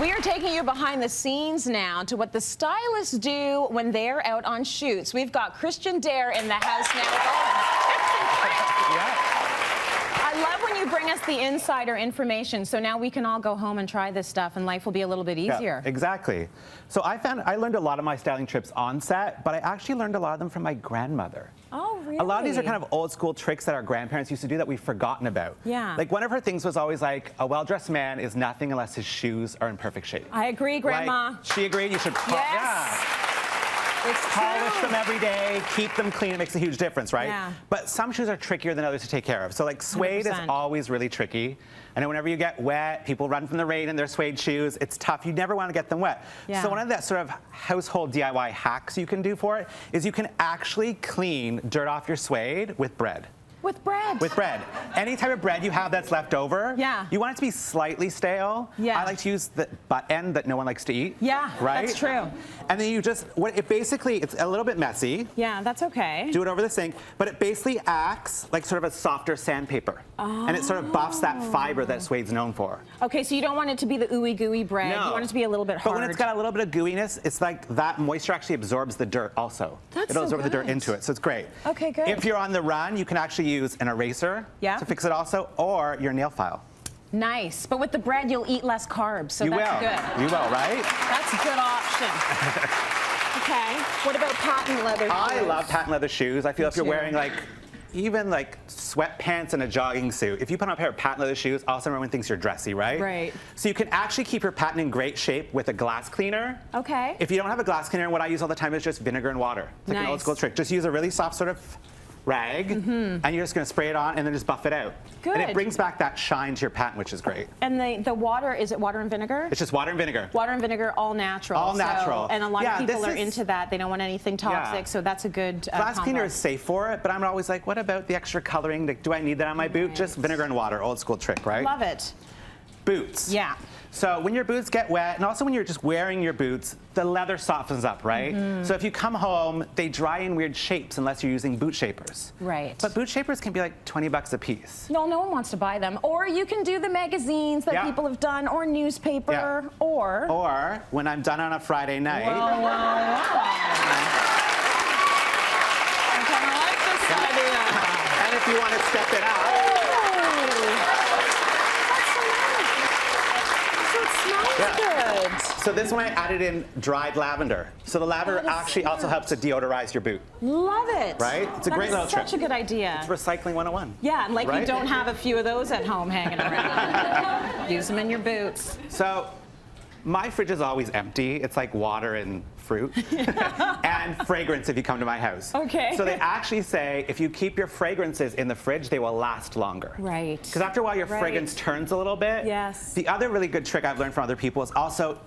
We are taking you behind the scenes now to what the stylists do when they're out on shoots. We've got Christian Dare in the house now. I love when you bring us the insider information, so now we can all go home and try this stuff and life will be a little bit easier. Yeah, exactly. So I learned a lot of my styling trips on set, but I actually learned a lot of them from my grandmother. Oh, really? A lot of these are kind of old school tricks that our grandparents used to do that we've forgotten about. Yeah. Like one of her things was always like, a well-dressed man is nothing unless his shoes are in perfect shape. I agree, Grandma. Like, she agreed you should It's polish true. them every day, keep them clean. It makes a huge difference, right? Yeah. But some shoes are trickier than others to take care of. So like suede 100%. is always really tricky. I know whenever you get wet, people run from the rain in their suede shoes. It's tough. You never want to get them wet. Yeah. So one of the sort of household DIY hacks you can do for it is you can actually clean dirt off your suede with bread. With bread. With bread. Any type of bread you have that's left over, Yeah. you want it to be slightly stale. Yeah. I like to use the butt end that no one likes to eat. Yeah, right? that's true. And then you just, it's a little bit messy. Yeah, that's okay. Do it over the sink, but it basically acts like sort of a softer sandpaper. Oh. And it sort of buffs that fiber that suede's known for. Okay, so you don't want it to be the ooey gooey bread. No. You want it to be a little bit hard. But when it's got a little bit of gooiness, it's like that moisture actually absorbs the dirt also. That's It'll so absorb the dirt good. into it, so it's great. Okay, good. If you're on the run, you can actually use an eraser to fix it also, or your nail file. Nice, but with the bread, you'll eat less carbs, so You that's will. good. You will, right? That's a good option. Okay, what about patent leather shoes? I love patent leather shoes. I feel if you're too. wearing even sweatpants and a jogging suit, if you put on a pair of patent leather shoes, also everyone thinks you're dressy, right? Right. So you can actually keep your patent in great shape with a glass cleaner. Okay. If you don't have a glass cleaner, what I use all the time is just vinegar and water. It's like an old Nice. school trick. Just use a really soft sort of rag, and you're just gonna spray it on and then just buff it out. Good. And it brings back that shine to your patent, which is great. And the water, is it water and vinegar? It's just water and vinegar. Water and vinegar, all natural. All natural. And a lot of people this are into that. They don't want anything toxic, so that's a good Glass combo. cleaner is safe for it, but I'm always like, what about the extra coloring? Like, do I need that on my boot? Just vinegar and water, old school trick, right? Love it. Boots. Yeah. So when your boots get wet, and also when you're just wearing your boots, the leather softens up, right? So if you come home, they dry in weird shapes unless you're using boot shapers. Right. But boot shapers can be like 20 bucks a piece. No one wants to buy them. Or you can do the magazines that people have done, or newspaper, or... Or when I'm done on a Friday night. I kind of like this idea. And if you want to step it up. Good. So this one I added in dried lavender. So the lavender actually also helps to deodorize your boot. Love it. Right? It's a great little trick. Such a good idea. It's recycling 101. Yeah, like right? you don't have a few of those at home hanging around. Use them in your boots. So my fridge is always empty. It's like water and fruit and fragrance if you come to my house. Okay. So they actually say if you keep your fragrances in the fridge, they will last longer. Right. Because after a while, your fragrance turns a little bit. Yes. The other really good trick I've learned from other people is also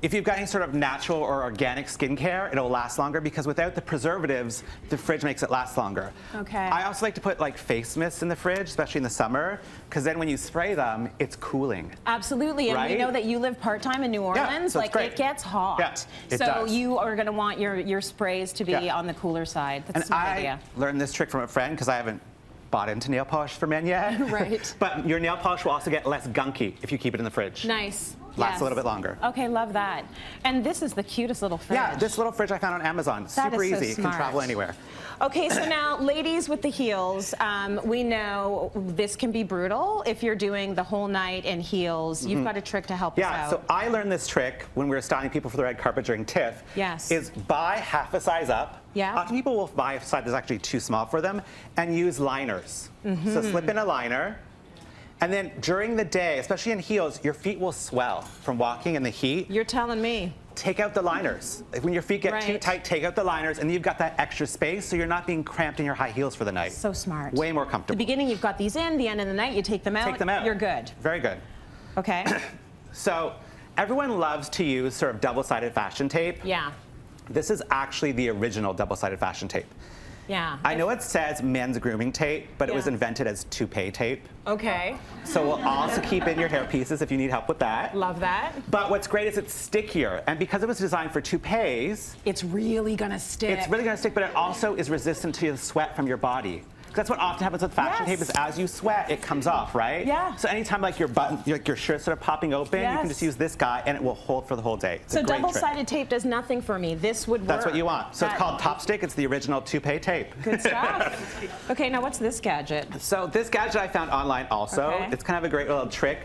if you've got any sort of natural or organic skincare, it'll last longer because without the preservatives, the fridge makes it last longer. Okay. I also like to put face mists in the fridge, especially in the summer, because then when you spray them, it's cooling. Absolutely, and we know that you live part-time in New Orleans. so it's great. It gets hot. Yeah, it so does. you are going to want your sprays to be on the cooler side. That's a smart idea. I learned this trick from a friend because I haven't bought into nail polish for men yet. Right. But your nail polish will also get less gunky if you keep it in the fridge. Nice. Lasts a little bit longer. Okay, love that. And this is the cutest little fridge. Yeah, this little fridge I found on Amazon. That Super is so easy. smart. Can travel anywhere. Okay, so now, ladies with the heels, we know this can be brutal if you're doing the whole night in heels. You've got a trick to help us out. Yeah, so I learned this trick when we were styling people for the red carpet during TIFF. Yes. Is buy half a size up. Yeah. Often people will buy a size that's actually too small for them and use liners. So slip in a liner. And then during the day, especially in heels, your feet will swell from walking in the heat. You're telling me. Take out the liners. When your feet get too tight, take out the liners, and you've got that extra space, so you're not being cramped in your high heels for the night. So smart. Way more comfortable. The beginning, you've got these in. The end of the night, you take them out. Take them out. You're good. Very good. Okay. So everyone loves to use sort of double-sided fashion tape. Yeah. This is actually the original double-sided fashion tape. Yeah. I know it says men's grooming tape, but it was invented as toupee tape. Okay. So we'll also keep in your hair pieces if you need help with that. Love that. But what's great is it's stickier, and because it was designed for toupees, it's really gonna stick. It's really gonna stick, but it also is resistant to the sweat from your body. That's what often happens with fashion tape is as you sweat, it comes off, right? Yeah. So anytime like your button, like your shirt's sort of popping open, you can just use this guy and it will hold for the whole day. It's So a great trick. double-sided tape does nothing for me. This would work. That's what you want. So it's called Top Stick. It's the original toupee tape. Good stuff. Okay, now what's this gadget? So this gadget I found online also. Okay. It's kind of a great little trick.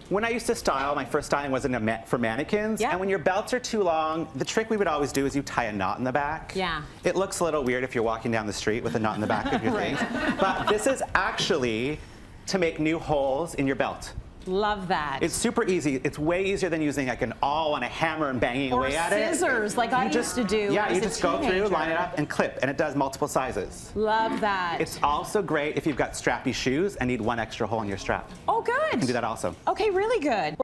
When I used to style, my first styling was for mannequins. Yeah. And when your belts are too long, the trick we would always do is you tie a knot in the back. Yeah. It looks a little weird if you're walking down the street with a knot in the back of your things. But this is actually to make new holes in your belt. Love that. It's super easy. It's way easier than using like an awl and a hammer and banging away at it. Or scissors, like I used to do. Yeah, as you a just go through, teenager. line it up, and clip, and it does multiple sizes. Love that. It's also great if you've got strappy shoes and need one extra hole in your strap. Oh, good. You can do that also. Okay, really good.